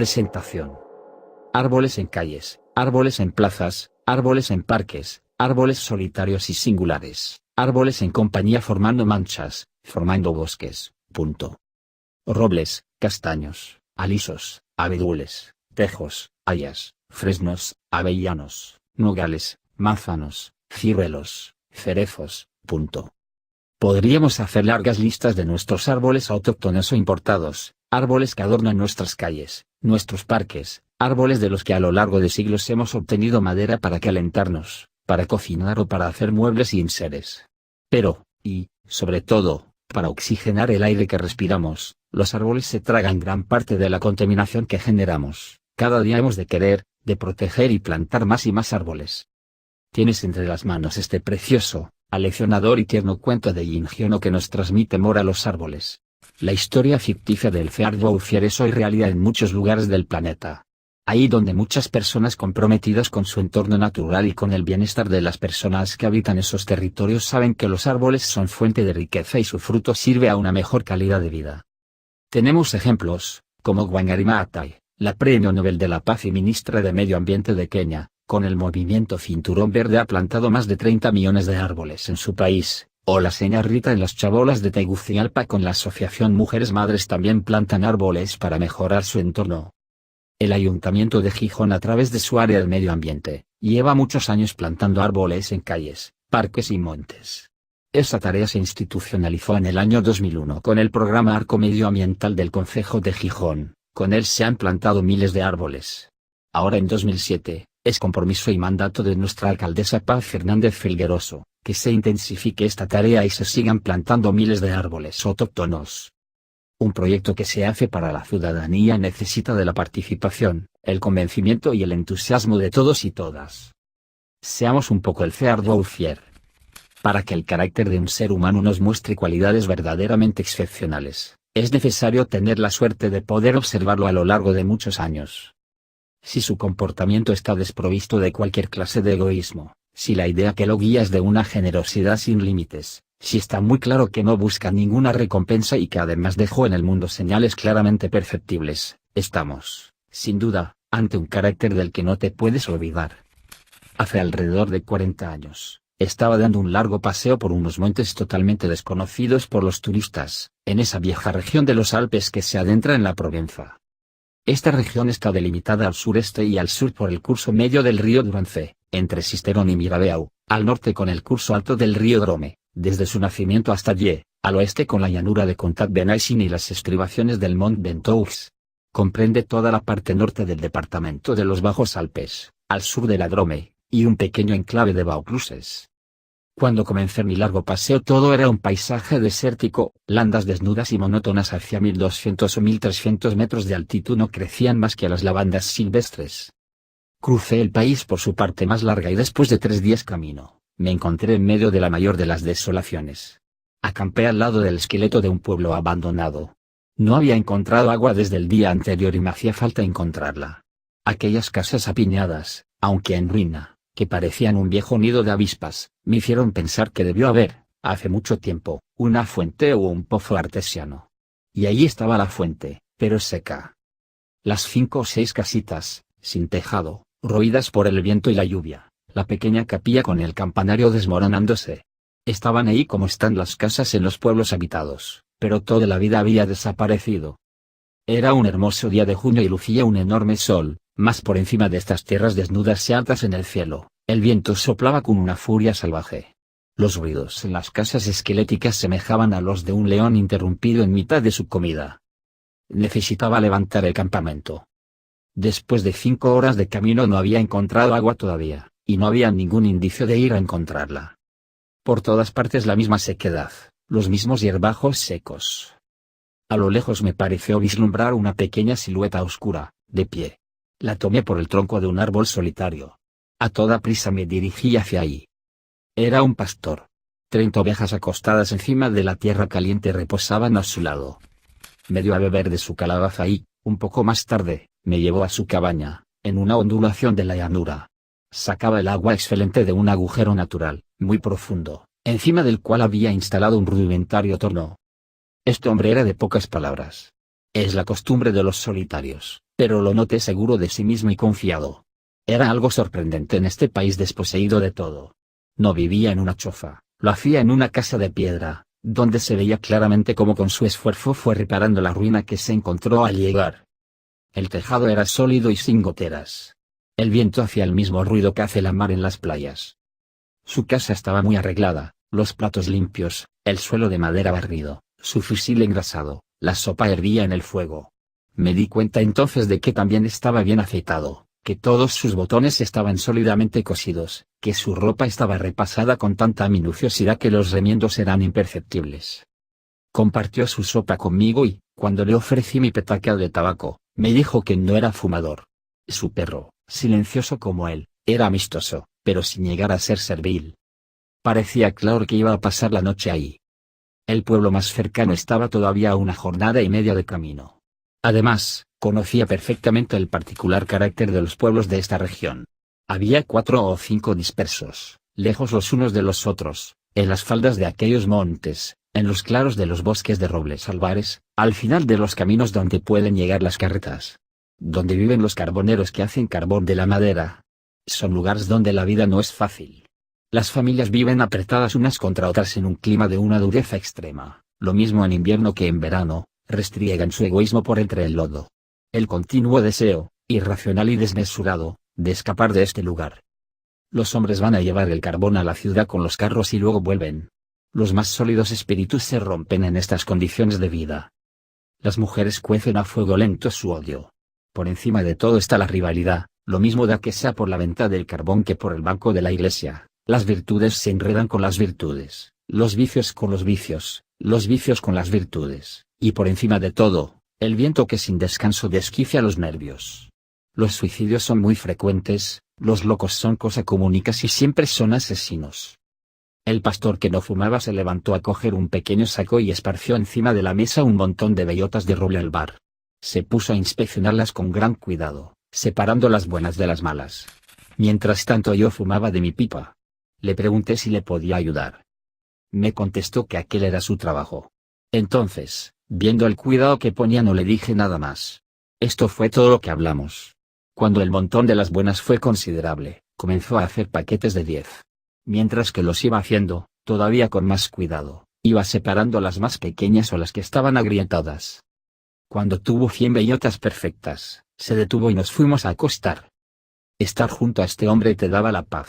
presentación. Árboles en calles, árboles en plazas, árboles en parques, árboles solitarios y singulares, árboles en compañía formando manchas, formando bosques, punto. Robles, castaños, alisos, abedules, tejos, hayas, fresnos, avellanos, nogales, manzanos, ciruelos, cerezos, punto. Podríamos hacer largas listas de nuestros árboles autóctonos o importados, árboles que adornan nuestras calles, nuestros parques, árboles de los que a lo largo de siglos hemos obtenido madera para calentarnos, para cocinar o para hacer muebles y enseres. Pero, y, sobre todo, para oxigenar el aire que respiramos, los árboles se tragan gran parte de la contaminación que generamos. Cada día hemos de querer, de proteger y plantar más y más árboles. Tienes entre las manos este precioso, aleccionador y tierno cuento de Ingenio que nos transmite amor a los árboles. La historia ficticia del Feardwolfier es hoy realidad en muchos lugares del planeta. Ahí donde muchas personas comprometidas con su entorno natural y con el bienestar de las personas que habitan esos territorios saben que los árboles son fuente de riqueza y su fruto sirve a una mejor calidad de vida. Tenemos ejemplos, como Wangari Maathai, la Premio Nobel de la Paz y Ministra de Medio Ambiente de Kenia, con el movimiento Cinturón Verde ha plantado más de 30 millones de árboles en su país, o la señora Rita en las Chabolas de Tegucigalpa con la asociación Mujeres Madres también plantan árboles para mejorar su entorno. El Ayuntamiento de Gijón a través de su área de medio ambiente, lleva muchos años plantando árboles en calles, parques y montes. Esa tarea se institucionalizó en el año 2001 con el programa Arco Medioambiental del Concejo de Gijón, con él se han plantado miles de árboles. Ahora en 2007, es compromiso y mandato de nuestra alcaldesa Paz Fernández Felgueroso, que se intensifique esta tarea y se sigan plantando miles de árboles autóctonos. Un proyecto que se hace para la ciudadanía necesita de la participación, el convencimiento y el entusiasmo de todos y todas. Seamos un poco el Feardwolfier. Para que el carácter de un ser humano nos muestre cualidades verdaderamente excepcionales, es necesario tener la suerte de poder observarlo a lo largo de muchos años. Si su comportamiento está desprovisto de cualquier clase de egoísmo, si la idea que lo guía es de una generosidad sin límites, si está muy claro que no busca ninguna recompensa y que además dejó en el mundo señales claramente perceptibles, estamos, sin duda, ante un carácter del que no te puedes olvidar. Hace alrededor de 40 años, estaba dando un largo paseo por unos montes totalmente desconocidos por los turistas, en esa vieja región de los Alpes que se adentra en la Provenza. Esta región está delimitada al sureste y al sur por el curso medio del río Durance, entre Sisterón y Mirabeau, al norte con el curso alto del río Drome, desde su nacimiento hasta allí, al oeste con la llanura de Contat-Benaisin y las estribaciones del Mont Ventoux. Comprende toda la parte norte del departamento de los Bajos Alpes, al sur de la Drome, y un pequeño enclave de Vaucluses. Cuando comencé mi largo paseo todo era un paisaje desértico, landas desnudas y monótonas hacia 1200 o 1300 metros de altitud no crecían más que las lavandas silvestres. Crucé el país por su parte más larga y después de 3 días camino, me encontré en medio de la mayor de las desolaciones. Acampé al lado del esqueleto de un pueblo abandonado. No había encontrado agua desde el día anterior y me hacía falta encontrarla. Aquellas casas apiñadas, aunque en ruina, que parecían un viejo nido de avispas, me hicieron pensar que debió haber, hace mucho tiempo, una fuente o un pozo artesiano. Y allí estaba la fuente, pero seca. Las 5 o 6 casitas, sin tejado, roídas por el viento y la lluvia, la pequeña capilla con el campanario desmoronándose. Estaban ahí como están las casas en los pueblos habitados, pero toda la vida había desaparecido. Era un hermoso día de junio y lucía un enorme sol, más por encima de estas tierras desnudas y altas en el cielo, el viento soplaba con una furia salvaje. Los ruidos en las casas esqueléticas semejaban a los de un león interrumpido en mitad de su comida. Necesitaba levantar el campamento. Después de 5 horas de camino no había encontrado agua todavía, y no había ningún indicio de ir a encontrarla. Por todas partes la misma sequedad, los mismos hierbajos secos. A lo lejos me pareció vislumbrar una pequeña silueta oscura, de pie. La tomé por el tronco de un árbol solitario. A toda prisa me dirigí hacia ahí. Era un pastor. 30 ovejas acostadas encima de la tierra caliente reposaban a su lado. Me dio a beber de su calabaza y, un poco más tarde, me llevó a su cabaña, en una ondulación de la llanura. Sacaba el agua excelente de un agujero natural, muy profundo, encima del cual había instalado un rudimentario torno. Este hombre era de pocas palabras. Es la costumbre de los solitarios, Pero lo noté seguro de sí mismo y confiado. Era algo sorprendente en este país desposeído de todo. No vivía en una choza, lo hacía en una casa de piedra, donde se veía claramente cómo con su esfuerzo fue reparando la ruina que se encontró al llegar. El tejado era sólido y sin goteras. El viento hacía el mismo ruido que hace la mar en las playas. Su casa estaba muy arreglada, los platos limpios, el suelo de madera barrido, su fusil engrasado, la sopa hervía en el fuego. Me di cuenta entonces de que también estaba bien aceitado, que todos sus botones estaban sólidamente cosidos, que su ropa estaba repasada con tanta minuciosidad que los remiendos eran imperceptibles. Compartió su sopa conmigo y, cuando le ofrecí mi petaca de tabaco, me dijo que no era fumador. Su perro, silencioso como él, era amistoso, pero sin llegar a ser servil. Parecía claro que iba a pasar la noche ahí. El pueblo más cercano estaba todavía a una jornada y media de camino. Además, conocía perfectamente el particular carácter de los pueblos de esta región. Había 4 o 5 dispersos, lejos los unos de los otros, en las faldas de aquellos montes, en los claros de los bosques de robles albares, al final de los caminos donde pueden llegar las carretas. Donde viven los carboneros que hacen carbón de la madera. Son lugares donde la vida no es fácil. Las familias viven apretadas unas contra otras en un clima de una dureza extrema, lo mismo en invierno que en verano, restriegan su egoísmo por entre el lodo. El continuo deseo, irracional y desmesurado, de escapar de este lugar. Los hombres van a llevar el carbón a la ciudad con los carros y luego vuelven. Los más sólidos espíritus se rompen en estas condiciones de vida. Las mujeres cuecen a fuego lento su odio. Por encima de todo está la rivalidad, lo mismo da que sea por la venta del carbón que por el banco de la iglesia. Las virtudes se enredan con las virtudes, los vicios con los vicios con las virtudes, y por encima de todo, el viento que sin descanso desquicia los nervios. Los suicidios son muy frecuentes, los locos son cosa común y casi siempre son asesinos. El pastor que no fumaba se levantó a coger un pequeño saco y esparció encima de la mesa un montón de bellotas de roble albar. Se puso a inspeccionarlas con gran cuidado, separando las buenas de las malas. Mientras tanto yo fumaba de mi pipa. Le pregunté si le podía ayudar. Me contestó que aquel era su trabajo. Entonces, viendo el cuidado que ponía, no le dije nada más. Esto fue todo lo que hablamos. Cuando el montón de las buenas fue considerable, comenzó a hacer paquetes de 10. Mientras que los iba haciendo, todavía con más cuidado, iba separando las más pequeñas o las que estaban agrietadas. Cuando tuvo 100 bellotas perfectas, se detuvo y nos fuimos a acostar. Estar junto a este hombre te daba la paz.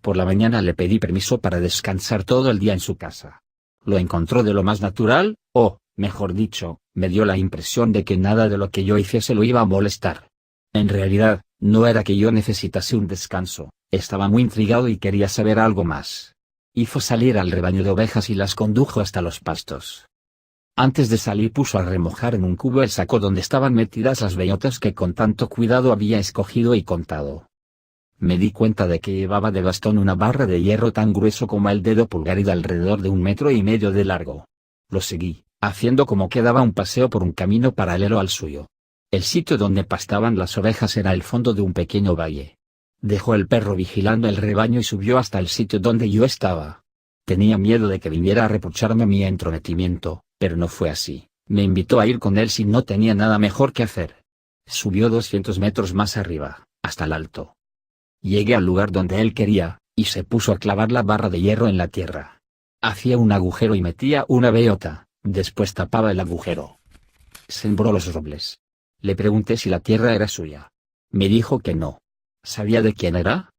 Por la mañana le pedí permiso para descansar todo el día en su casa. Lo encontró de lo más natural, o, mejor dicho, me dio la impresión de que nada de lo que yo hiciese lo iba a molestar. En realidad, no era que yo necesitase un descanso, estaba muy intrigado y quería saber algo más. Hizo salir al rebaño de ovejas y las condujo hasta los pastos. Antes de salir puso a remojar en un cubo el saco donde estaban metidas las bellotas que con tanto cuidado había escogido y contado. Me di cuenta de que llevaba de bastón una barra de hierro tan grueso como el dedo pulgar y de alrededor de 1,5 metros de largo. Lo seguí, haciendo como que daba un paseo por un camino paralelo al suyo. El sitio donde pastaban las ovejas era el fondo de un pequeño valle. Dejó el perro vigilando el rebaño y subió hasta el sitio donde yo estaba. Tenía miedo de que viniera a reprocharme mi entrometimiento, pero no fue así. Me invitó a ir con él si no tenía nada mejor que hacer. Subió 200 metros más arriba, hasta el alto. Llegué al lugar donde él quería, y se puso a clavar la barra de hierro en la tierra. Hacía un agujero y metía una bellota, después tapaba el agujero. Sembró los robles. Le pregunté si la tierra era suya. Me dijo que no. ¿Sabía de quién era?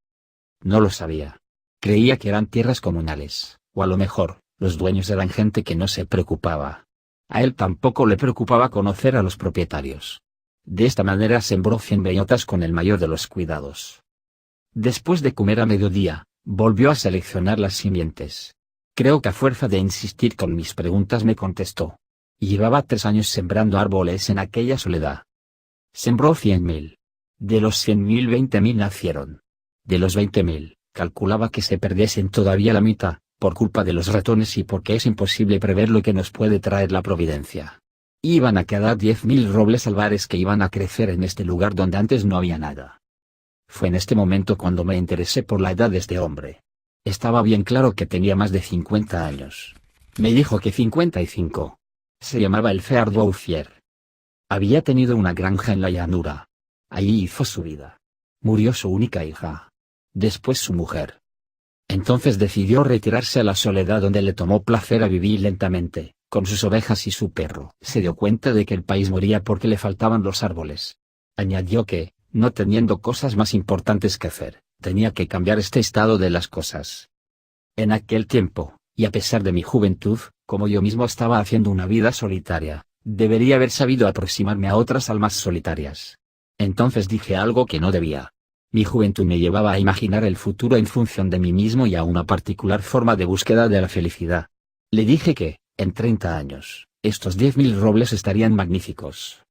No lo sabía. Creía que eran tierras comunales, o a lo mejor, los dueños eran gente que no se preocupaba. A él tampoco le preocupaba conocer a los propietarios. De esta manera sembró 100 bellotas con el mayor de los cuidados. Después de comer a mediodía, volvió a seleccionar las simientes. Creo que a fuerza de insistir con mis preguntas me contestó. Llevaba 3 años sembrando árboles en aquella soledad. Sembró 100.000. De los 100.000 20.000 nacieron. De los 20.000, calculaba que se perdiesen todavía la mitad, por culpa de los ratones y porque es imposible prever lo que nos puede traer la providencia. Iban a quedar 10.000 robles albares que iban a crecer en este lugar donde antes no había nada. Fue en este momento cuando me interesé por la edad de este hombre. Estaba bien claro que tenía más de 50 años. Me dijo que 55. Se llamaba el Fear Doufier. Había tenido una granja en la llanura. Allí hizo su vida. Murió su única hija. Después su mujer. Entonces decidió retirarse a la soledad donde le tomó placer a vivir lentamente, con sus ovejas y su perro. Se dio cuenta de que el país moría porque le faltaban los árboles. Añadió que, no teniendo cosas más importantes que hacer, tenía que cambiar este estado de las cosas. En aquel tiempo, y a pesar de mi juventud, como yo mismo estaba haciendo una vida solitaria, debería haber sabido aproximarme a otras almas solitarias. Entonces dije algo que no debía. Mi juventud me llevaba a imaginar el futuro en función de mí mismo y a una particular forma de búsqueda de la felicidad. Le dije que, en 30 años, estos 10.000 robles estarían magníficos.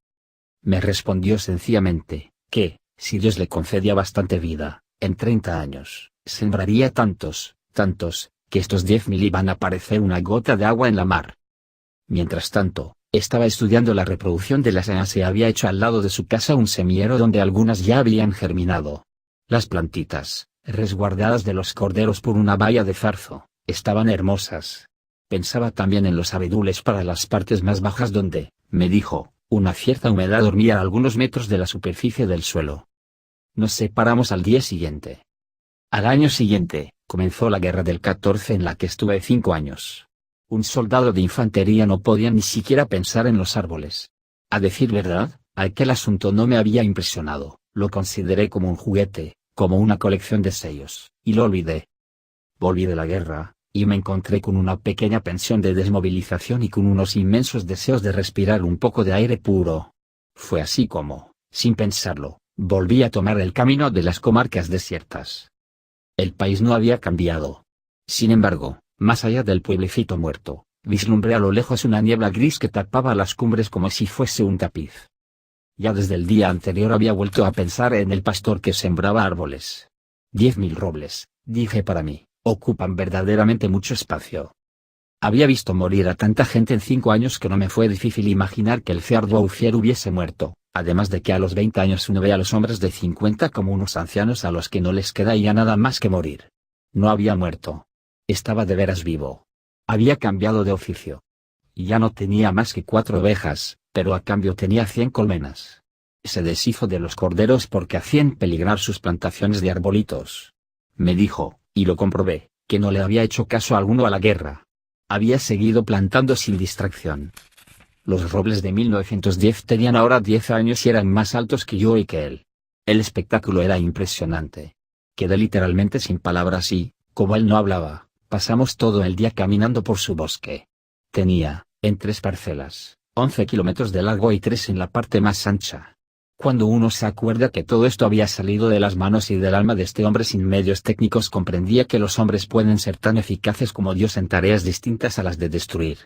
Me respondió sencillamente, que, si Dios le concedía bastante vida, en 30 años, sembraría tantos, que estos 10.000 iban a parecer una gota de agua en la mar. Mientras tanto, estaba estudiando la reproducción de las aves y había hecho al lado de su casa un semillero donde algunas ya habían germinado. Las plantitas, resguardadas de los corderos por una valla de zarzo, estaban hermosas. Pensaba también en los abedules para las partes más bajas donde, me dijo, una cierta humedad dormía a algunos metros de la superficie del suelo. Nos separamos al día siguiente. Al año siguiente, comenzó la guerra del 14 en la que estuve 5 años. Un soldado de infantería no podía ni siquiera pensar en los árboles. A decir verdad, aquel asunto no me había impresionado, lo consideré como un juguete, como una colección de sellos, y lo olvidé. Volví de la guerra, y me encontré con una pequeña pensión de desmovilización y con unos inmensos deseos de respirar un poco de aire puro. Fue así como, sin pensarlo, volví a tomar el camino de las comarcas desiertas. El país no había cambiado. Sin embargo, más allá del pueblecito muerto, vislumbré a lo lejos una niebla gris que tapaba las cumbres como si fuese un tapiz. Ya desde el día anterior había vuelto a pensar en el pastor que sembraba árboles. 10.000 robles, dije para mí, ocupan verdaderamente mucho espacio. Había visto morir a tanta gente en 5 años que no me fue difícil imaginar que el cerdo Ufier hubiese muerto, además de que a los 20 años uno ve a los hombres de 50 como unos ancianos a los que no les queda ya nada más que morir. No había muerto. Estaba de veras vivo. Había cambiado de oficio. Ya no tenía más que 4 ovejas, pero a cambio tenía 100 colmenas. Se deshizo de los corderos porque hacían peligrar sus plantaciones de arbolitos. Me dijo, y lo comprobé, que no le había hecho caso alguno a la guerra. Había seguido plantando sin distracción. Los robles de 1910 tenían ahora 10 años y eran más altos que yo y que él. El espectáculo era impresionante. Quedé literalmente sin palabras y, como él no hablaba, pasamos todo el día caminando por su bosque. Tenía, en 3 parcelas, 11 kilómetros de largo y 3 en la parte más ancha. Cuando uno se acuerda que todo esto había salido de las manos y del alma de este hombre sin medios técnicos, comprendía que los hombres pueden ser tan eficaces como Dios en tareas distintas a las de destruir.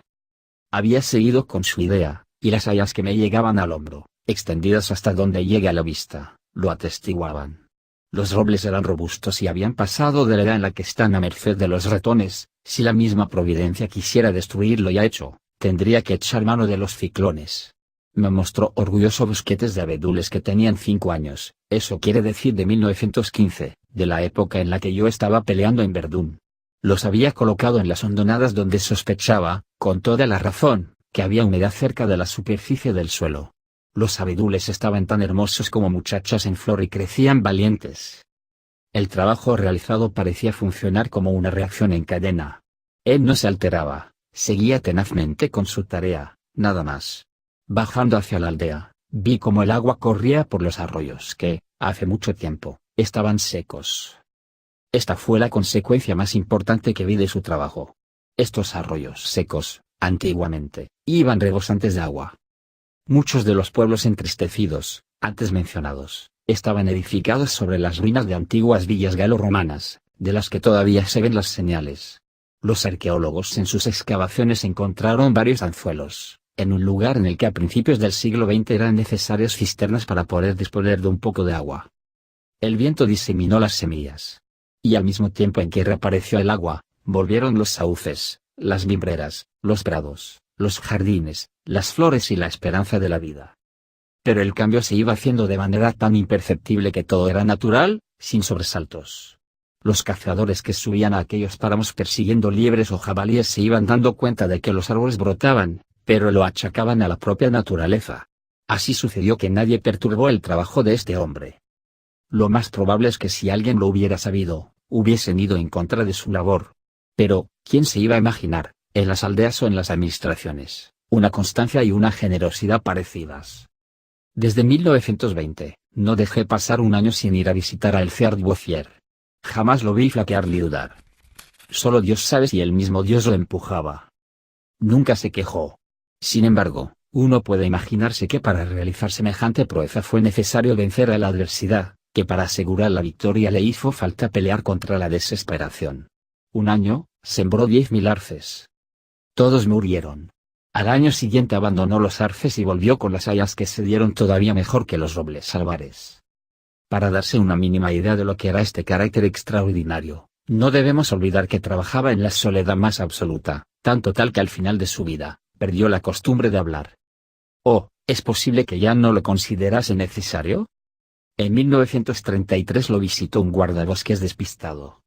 Había seguido con su idea, y las hayas que me llegaban al hombro, extendidas hasta donde llegue a la vista, lo atestiguaban. Los robles eran robustos y habían pasado de la edad en la que están a merced de los ratones. Si la misma providencia quisiera destruirlo ya hecho, tendría que echar mano de los ciclones. Me mostró orgulloso bosquetes de abedules que tenían 5 años, eso quiere decir de 1915, de la época en la que yo estaba peleando en Verdún. Los había colocado en las hondonadas donde sospechaba, con toda la razón, que había humedad cerca de la superficie del suelo. Los abedules estaban tan hermosos como muchachas en flor y crecían valientes. El trabajo realizado parecía funcionar como una reacción en cadena. Él no se alteraba, seguía tenazmente con su tarea, nada más. Bajando hacia la aldea, vi cómo el agua corría por los arroyos que, hace mucho tiempo, estaban secos. Esta fue la consecuencia más importante que vi de su trabajo. Estos arroyos secos, antiguamente, iban rebosantes de agua. Muchos de los pueblos entristecidos, antes mencionados, estaban edificados sobre las ruinas de antiguas villas galo-romanas, de las que todavía se ven las señales. Los arqueólogos en sus excavaciones encontraron varios anzuelos, en un lugar en el que a principios del siglo XX eran necesarias cisternas para poder disponer de un poco de agua. El viento diseminó las semillas. Y al mismo tiempo en que reapareció el agua, volvieron los sauces, las mimbreras, los prados, los jardines, las flores y la esperanza de la vida. Pero el cambio se iba haciendo de manera tan imperceptible que todo era natural, sin sobresaltos. Los cazadores que subían a aquellos páramos persiguiendo liebres o jabalíes se iban dando cuenta de que los árboles brotaban, pero lo achacaban a la propia naturaleza. Así sucedió que nadie perturbó el trabajo de este hombre. Lo más probable es que si alguien lo hubiera sabido, hubiesen ido en contra de su labor. Pero, ¿quién se iba a imaginar, en las aldeas o en las administraciones, una constancia y una generosidad parecidas? Desde 1920, no dejé pasar un año sin ir a visitar a Elceard Bouffier. Jamás lo vi flaquear ni dudar. Solo Dios sabe si el mismo Dios lo empujaba. Nunca se quejó. Sin embargo, uno puede imaginarse que para realizar semejante proeza fue necesario vencer a la adversidad, que para asegurar la victoria le hizo falta pelear contra la desesperación. Un año, sembró 10.000 arces. Todos murieron. Al año siguiente abandonó los arces y volvió con las hayas que se dieron todavía mejor que los robles albares. Para darse una mínima idea de lo que era este carácter extraordinario, no debemos olvidar que trabajaba en la soledad más absoluta, tanto tal que al final de su vida, perdió la costumbre de hablar. Oh, ¿es posible que ya no lo considerase necesario? En 1933 lo visitó un guardabosques despistado.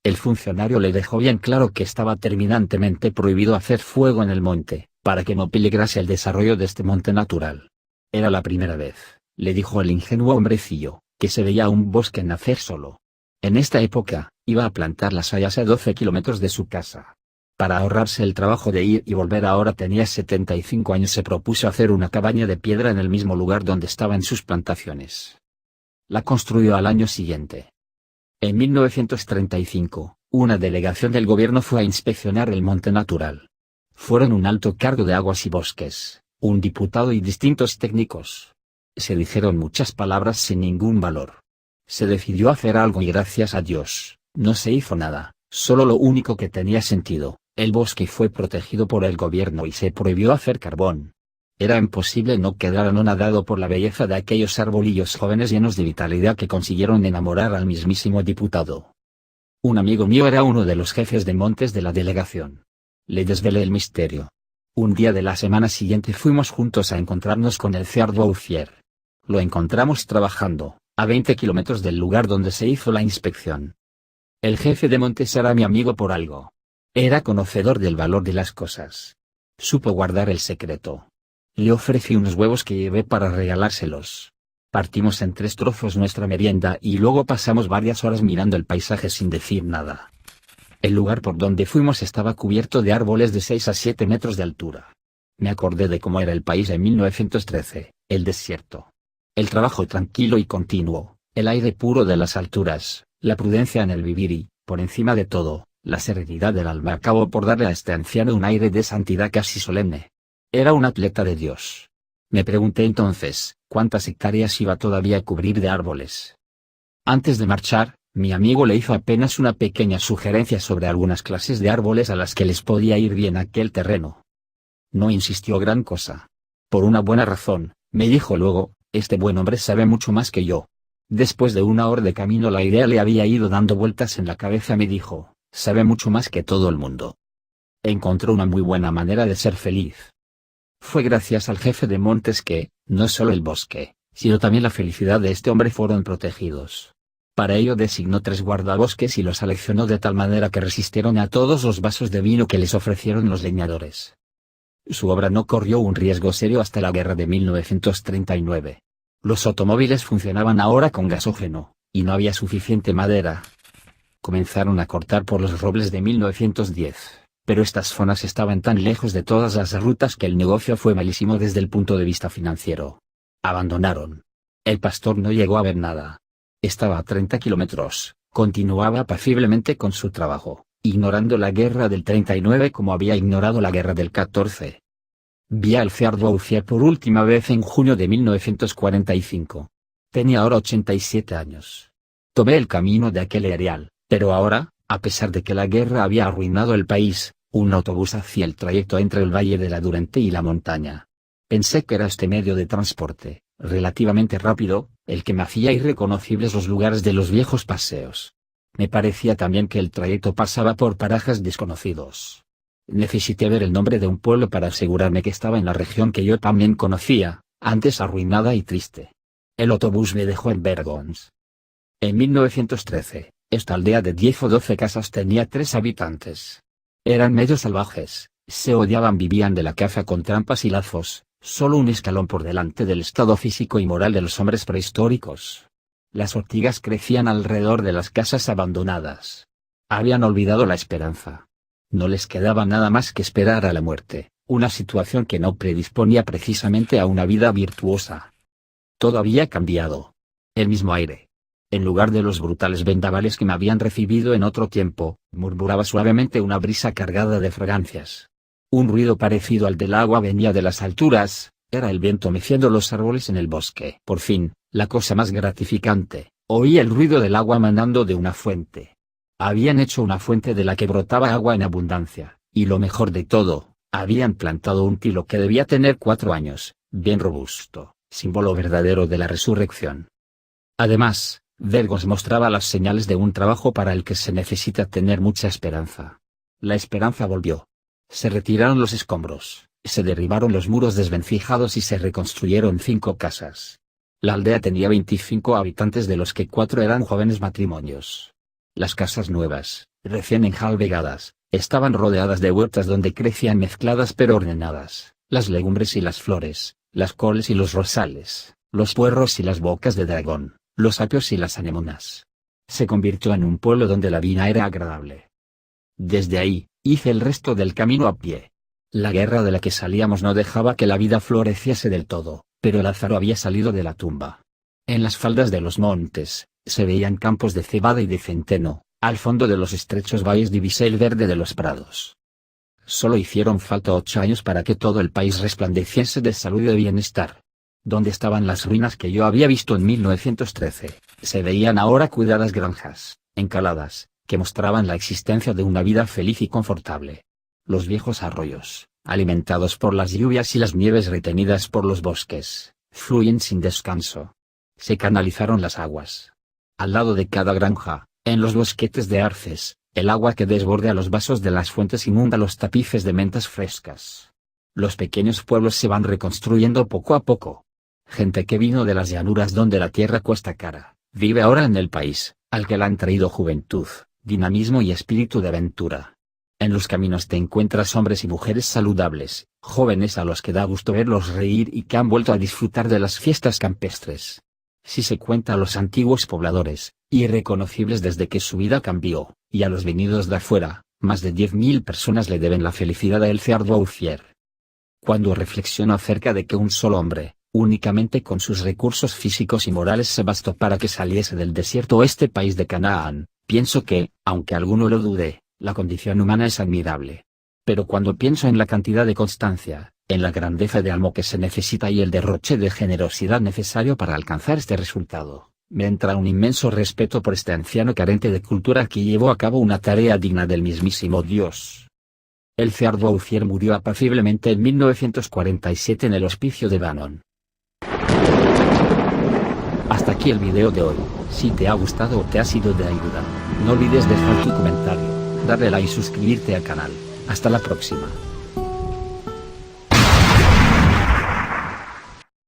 El funcionario le dejó bien claro que estaba terminantemente prohibido hacer fuego en el monte, para que no peligrase el desarrollo de este monte natural. Era la primera vez, le dijo el ingenuo hombrecillo, que se veía un bosque nacer solo. En esta época, iba a plantar las hayas a 12 kilómetros de su casa. Para ahorrarse el trabajo de ir y volver ahora tenía 75 años se propuso hacer una cabaña de piedra en el mismo lugar donde estaban sus plantaciones. La construyó al año siguiente. En 1935, una delegación del gobierno fue a inspeccionar el monte natural. Fueron un alto cargo de aguas y bosques, un diputado y distintos técnicos. Se dijeron muchas palabras sin ningún valor. Se decidió hacer algo y gracias a Dios, no se hizo nada, solo lo único que tenía sentido, el bosque fue protegido por el gobierno y se prohibió hacer carbón. Era imposible no quedar anonadado por la belleza de aquellos arbolillos jóvenes llenos de vitalidad que consiguieron enamorar al mismísimo diputado. Un amigo mío era uno de los jefes de montes de la delegación. Le desvelé el misterio. Un día de la semana siguiente fuimos juntos a encontrarnos con Elceard Bouffier. Lo encontramos trabajando, a 20 kilómetros del lugar donde se hizo la inspección. El jefe de montes era mi amigo por algo. Era conocedor del valor de las cosas. Supo guardar el secreto. Le ofrecí unos huevos que llevé para regalárselos. Partimos en 3 trozos nuestra merienda y luego pasamos varias horas mirando el paisaje sin decir nada. El lugar por donde fuimos estaba cubierto de árboles de 6 a 7 metros de altura. Me acordé de cómo era el país en 1913, el desierto. El trabajo tranquilo y continuo, el aire puro de las alturas, la prudencia en el vivir y, por encima de todo, la serenidad del alma acabó por darle a este anciano un aire de santidad casi solemne. Era un atleta de Dios. Me pregunté entonces, ¿cuántas hectáreas iba todavía a cubrir de árboles? Antes de marchar, mi amigo le hizo apenas una pequeña sugerencia sobre algunas clases de árboles a las que les podía ir bien aquel terreno. No insistió gran cosa. Por una buena razón, me dijo luego, este buen hombre sabe mucho más que yo. Después de una hora de camino la idea le había ido dando vueltas en la cabeza. Me dijo, sabe mucho más que todo el mundo. Encontró una muy buena manera de ser feliz. Fue gracias al jefe de montes que, no solo el bosque, sino también la felicidad de este hombre fueron protegidos. Para ello designó 3 guardabosques y los seleccionó de tal manera que resistieron a todos los vasos de vino que les ofrecieron los leñadores. Su obra no corrió un riesgo serio hasta la guerra de 1939. Los automóviles funcionaban ahora con gasógeno, y no había suficiente madera. Comenzaron a cortar por los robles de 1910. Pero estas zonas estaban tan lejos de todas las rutas que el negocio fue malísimo desde el punto de vista financiero. Abandonaron. El pastor no llegó a ver nada. Estaba a 30 kilómetros, continuaba apaciblemente con su trabajo, ignorando la guerra del 39 como había ignorado la guerra del 14. Vi a Elceard Bouffier por última vez en junio de 1945. Tenía ahora 87 años. Tomé el camino de aquel areal, pero ahora, a pesar de que la guerra había arruinado el país, un autobús hacía el trayecto entre el valle de la Durente y la montaña. Pensé que era este medio de transporte, relativamente rápido, el que me hacía irreconocibles los lugares de los viejos paseos. Me parecía también que el trayecto pasaba por parajes desconocidos. Necesité ver el nombre de un pueblo para asegurarme que estaba en la región que yo también conocía, antes arruinada y triste. El autobús me dejó en Bergons. En 1913. Esta aldea de 10 o 12 casas tenía 3 habitantes. Eran medio salvajes, se odiaban, vivían de la caza con trampas y lazos, solo un escalón por delante del estado físico y moral de los hombres prehistóricos. Las ortigas crecían alrededor de las casas abandonadas. Habían olvidado la esperanza. No les quedaba nada más que esperar a la muerte, una situación que no predisponía precisamente a una vida virtuosa. Todo había cambiado. El mismo aire. En lugar de los brutales vendavales que me habían recibido en otro tiempo, murmuraba suavemente una brisa cargada de fragancias. Un ruido parecido al del agua venía de las alturas, era el viento meciendo los árboles en el bosque. Por fin, la cosa más gratificante, oí el ruido del agua manando de una fuente. Habían hecho una fuente de la que brotaba agua en abundancia, y lo mejor de todo, habían plantado un tilo que debía tener 4 años, bien robusto, símbolo verdadero de la resurrección. Además, Vergos mostraba las señales de un trabajo para el que se necesita tener mucha esperanza. La esperanza volvió. Se retiraron los escombros, se derribaron los muros desvencijados y se reconstruyeron 5 casas. La aldea tenía 25 habitantes, de los que 4 eran jóvenes matrimonios. Las casas nuevas, recién enjalbegadas, estaban rodeadas de huertas donde crecían mezcladas pero ordenadas, las legumbres y las flores, las coles y los rosales, los puerros y las bocas de dragón, los apios y las anémonas. Se convirtió en un pueblo donde la vida era agradable. Desde ahí, hice el resto del camino a pie. La guerra de la que salíamos no dejaba que la vida floreciese del todo, pero Lázaro había salido de la tumba. En las faldas de los montes, se veían campos de cebada y de centeno, al fondo de los estrechos valles divisé el verde de los prados. Solo hicieron falta 8 años para que todo el país resplandeciese de salud y de bienestar. Donde estaban las ruinas que yo había visto en 1913, se veían ahora cuidadas granjas, encaladas, que mostraban la existencia de una vida feliz y confortable. Los viejos arroyos, alimentados por las lluvias y las nieves retenidas por los bosques, fluyen sin descanso. Se canalizaron las aguas. Al lado de cada granja, en los bosquetes de arces, el agua que desbordea los vasos de las fuentes inunda los tapices de mentas frescas. Los pequeños pueblos se van reconstruyendo poco a poco. Gente que vino de las llanuras donde la tierra cuesta cara, vive ahora en el país, al que le han traído juventud, dinamismo y espíritu de aventura. En los caminos te encuentras hombres y mujeres saludables, jóvenes a los que da gusto verlos reír y que han vuelto a disfrutar de las fiestas campestres. Si se cuenta a los antiguos pobladores, irreconocibles desde que su vida cambió, y a los venidos de afuera, más de 10.000 personas le deben la felicidad a Elceard Bouthier. Cuando reflexiono acerca de que un solo hombre, únicamente con sus recursos físicos y morales se bastó para que saliese del desierto este país de Canaán, pienso que, aunque alguno lo dude, la condición humana es admirable. Pero cuando pienso en la cantidad de constancia, en la grandeza de alma que se necesita y el derroche de generosidad necesario para alcanzar este resultado, me entra un inmenso respeto por este anciano carente de cultura que llevó a cabo una tarea digna del mismísimo Dios. Elceard Bouthier murió apaciblemente en 1947 en el hospicio de Bannon. Hasta aquí el video de hoy. Si te ha gustado o te ha sido de ayuda, no olvides dejar tu comentario, darle like y suscribirte al canal. Hasta la próxima.